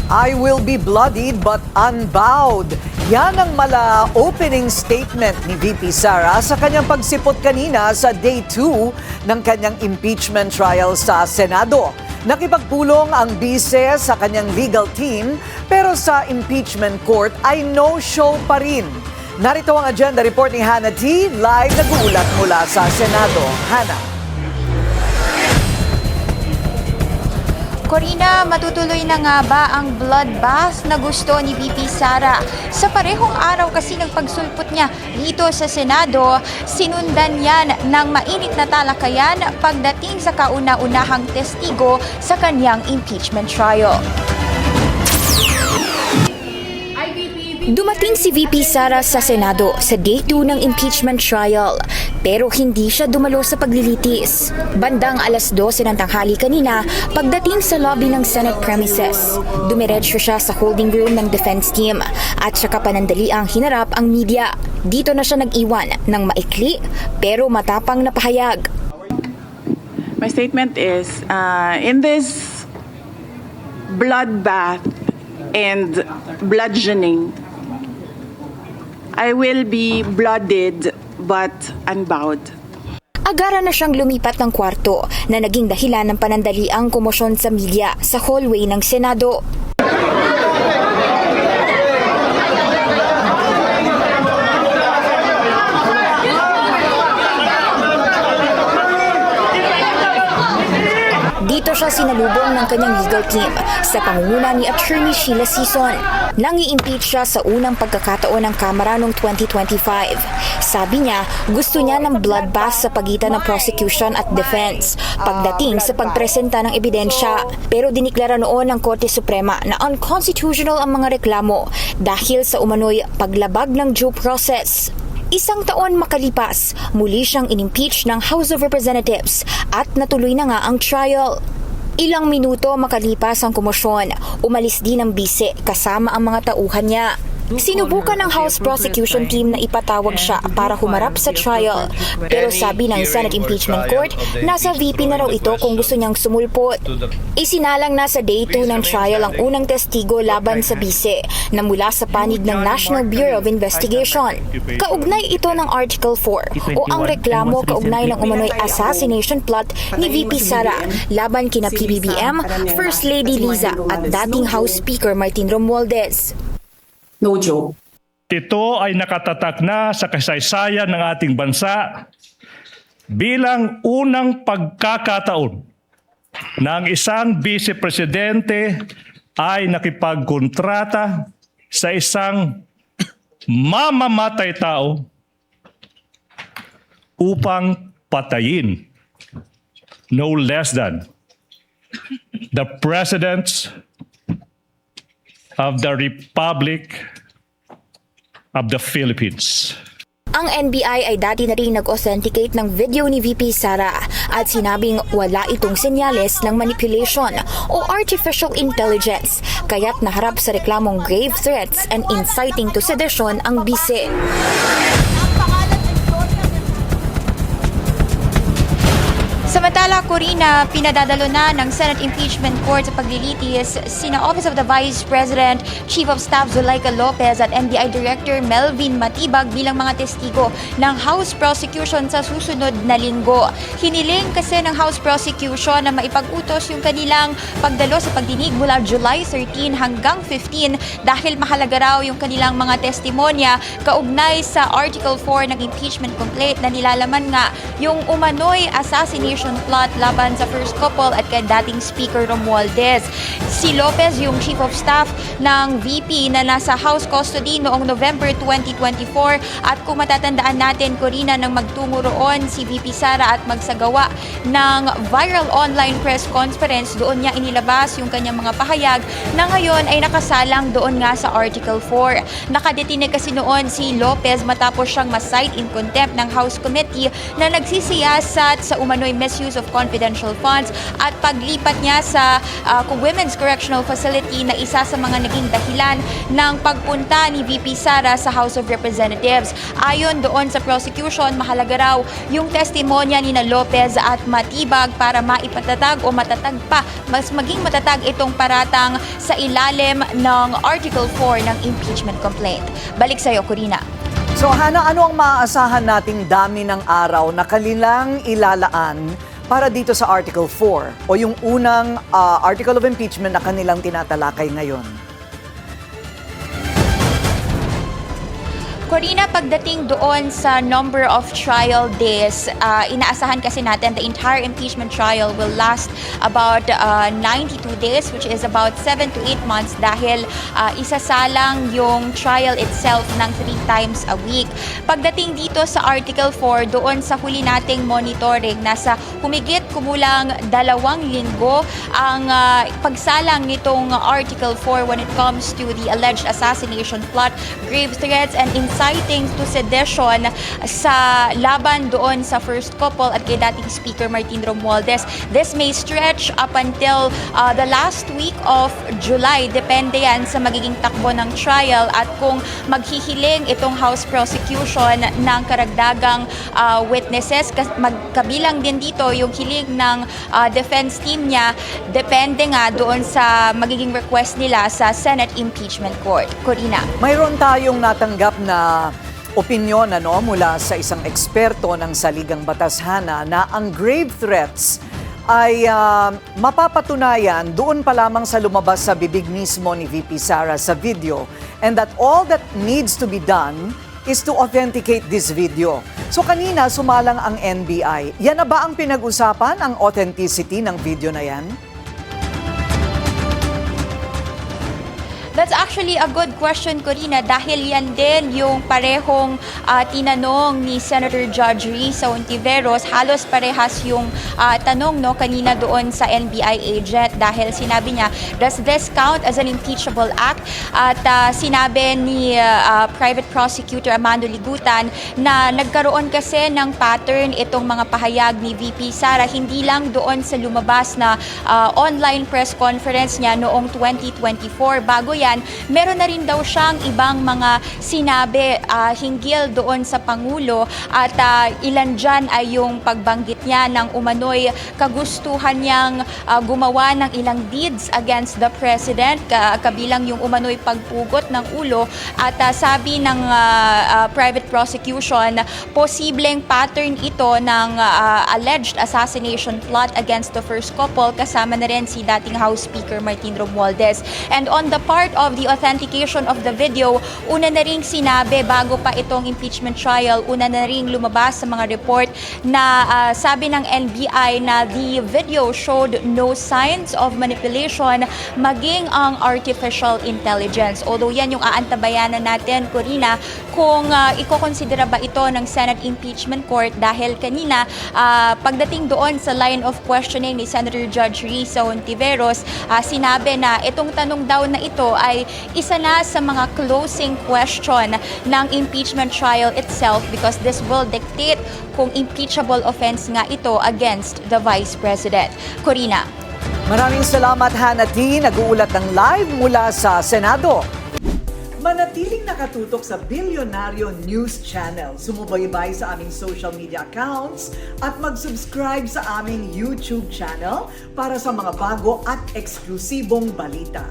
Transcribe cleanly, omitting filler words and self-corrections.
I will be bloodied but unbowed. Yan ang opening statement ni VP Sara sa kanyang pagsipot kanina sa Day 2 ng kanyang impeachment trial sa Senado. Nakipagpulong ang bise sa kanyang legal team pero sa impeachment court ay no-show pa rin. Narito ang agenda report ni Hannah T. Live nag-uulat mula sa Senado. Hannah. Corina, matutuloy na nga ba ang bloodbath na gusto ni VP Sara? Sa parehong araw kasi ng pagsulpot niya dito sa Senado, sinundan yan ng mainit na talakayan pagdating sa kauna-unahang testigo sa kanyang impeachment trial. Dumating si VP Sara sa Senado sa Day 2 ng impeachment trial, pero hindi siya dumalo sa paglilitis. Bandang alas 12 ng tanghali kanina, pagdating sa lobby ng Senate premises, dumiretso siya sa holding room ng defense team at saka panandaliang hinarap ang media. Dito na siya nag-iwan ng maikli pero matapang na pahayag. My statement is, in this bloodbath and bludgeoning, I will be blooded but unbowed. Agara na siyang lumipat ng kwarto na naging dahilan ng panandaliang komosyon sa media sa hallway ng Senado. Dito siya sinalubong ng kanyang legal team sa pangunguna ni Attorney Sheila Sison. Nang i-impeach siya sa unang pagkakataon ng Kamara noong 2025. Sabi niya, gusto niya ng bloodbath sa pagitan ng prosecution at defense pagdating sa pagpresenta ng ebidensya. Pero diniklara noon ng Korte Suprema na unconstitutional ang mga reklamo dahil sa umano'y paglabag ng due process. Isang taon makalipas, muli siyang inimpeach ng House of Representatives at natuloy na nga ang trial. Ilang minuto makalipas ang komosyon, umalis din ang bise kasama ang mga tauhan niya. Sinubukan ng House Prosecution Team na ipatawag siya para humarap sa trial. Pero sabi ng Senate Impeachment Court, nasa VP na raw ito kung gusto niyang sumulpot. Isinalang na sa Day 2 ng trial ang unang testigo laban sa bise na mula sa panig ng National Bureau of Investigation. Kaugnay ito ng Article 4 o ang reklamo kaugnay ng umano'y assassination plot ni VP Sara laban kina PBBM, First Lady Liza at dating House Speaker Martin Romualdez. No joke. Ito ay nakatatak na sa kasaysayan ng ating bansa bilang unang pagkakataon na ang isang vice-presidente ay nakipagkontrata sa isang mamamatay tao upang patayin no less than the presidents of the Republic of the Philippines. Ang NBI ay dati na rin nag-authenticate ng video ni VP Sara at sinabing wala itong senyales ng manipulation o artificial intelligence, kaya't naharap sa reklamong grave threats and inciting to sedition ang bise. Samantala, Corina, pinadadalo na ng Senate Impeachment Court sa paglilitis sina Office of the Vice President, Chief of Staff Zulaika Lopez at NBI Director Melvin Matibag bilang mga testigo ng House Prosecution sa susunod na linggo. Hiniling kasi ng House Prosecution na maipag-utos yung kanilang pagdalo sa pagdinig mula July 13 hanggang 15 dahil mahalaga raw yung kanilang mga testimonya kaugnay sa Article 4 ng impeachment complaint na nilalaman nga yung umano'y assassination plot laban sa first couple at kay dating Speaker Romualdez. Si Lopez, yung Chief of Staff ng VP na nasa House custody noong November 2024 at kung matatandaan natin, Corina, nang magtungo roon si VP Sara at magsagawa ng viral online press conference, doon niya inilabas yung kanyang mga pahayag na ngayon ay nakasalang doon nga sa Article 4. Nakadetine kasi noon si Lopez matapos siyang ma-cite in contempt ng House Committee na nagsisiyasat sa umano'y misuse of confidential funds at paglipat niya sa Women's Correctional Facility na isa sa mga naging dahilan ng pagpunta ni VP Sara sa House of Representatives. Ayon doon sa prosecution, mahalaga raw yung testimonya ni na Lopez at Matibag para maipatatag o matatag pa, mas maging matatag itong paratang sa ilalim ng Article 4 ng impeachment complaint. Balik sa iyo, Corina. So Hana, ano ang maaasahan nating dami ng araw na kanilang ilalaan para dito sa Article 4 o yung unang Article of Impeachment na kanilang tinatalakay ngayon? Corina, pagdating doon sa number of trial days, inaasahan kasi natin the entire impeachment trial will last about 92 days, which is about 7 to 8 months dahil isasalang yung trial itself ng 3 times a week. Pagdating dito sa Article 4, doon sa huli nating monitoring, nasa humigit kumulang 2 linggo ang pagsalang nitong Article 4 when it comes to the alleged assassination plot, grave threats, and inciting to sedition sa laban doon sa first couple at kay dating Speaker Martin Romualdez. This may stretch up until the last week of July. Depende yan sa magiging takbo ng trial at kung maghihiling itong House prosecution ng karagdagang witnesses. Magkabilang din dito yung hiling ng defense team niya. Depende nga doon sa magiging request nila sa Senate Impeachment Court. Corina. Mayroon tayong natanggap na opinyon mula sa isang eksperto ng Saligang Batas, Hana, na ang grave threats ay mapapatunayan doon pa lamang sa lumabas sa bibig mismo ni VP Sara sa video, and that all that needs to be done is to authenticate this video. So kanina sumalang ang NBI. Yan na ba ang pinag-usapan, ang authenticity ng video na yan? That's actually a good question, Corina, dahil yan din yung parehong tinanong ni Senator Judge Risa Ontiveros. Halos parehas yung tanong kanina doon sa NBI agent dahil sinabi niya, does this count as an impeachable act? At sinabi ni Private Prosecutor Amando Ligutan na nagkaroon kasi ng pattern itong mga pahayag ni VP Sara, hindi lang doon sa lumabas na online press conference niya noong 2024. Bago yan, meron na rin daw siyang ibang mga sinabi hinggil doon sa Pangulo at ilan dyan ay yung pagbanggit niya ng umano'y kagustuhan niyang gumawa ng ilang deeds against the President, kabilang yung umano'y pagpugot ng ulo at sabi ng private prosecution, posibleng pattern ito ng alleged assassination plot against the first couple, kasama na rin si dating House Speaker Martin Romualdez. And on the part of the authentication of the video, una na ring sinabi bago pa itong impeachment trial, una na ring lumabas sa mga report na sabi ng NBI na the video showed no signs of manipulation maging ang artificial intelligence. Although yan yung aantabayanan natin, Corina, kung iko-considera ba ito ng Senate Impeachment Court dahil kanina pagdating doon sa line of questioning ni Senator Judge Risa Ontiveros, sinabi na itong tanong daw na ito ay isa na sa mga closing question ng impeachment trial itself because this will dictate kung impeachable offense nga ito against the Vice President. Corina. Maraming salamat, Hana T. Nag-uulat ng live mula sa Senado. Manatiling nakatutok sa Bilyonaryo News Channel. Sumubaybay sa aming social media accounts at mag-subscribe sa aming YouTube channel para sa mga bago at eksklusibong balita.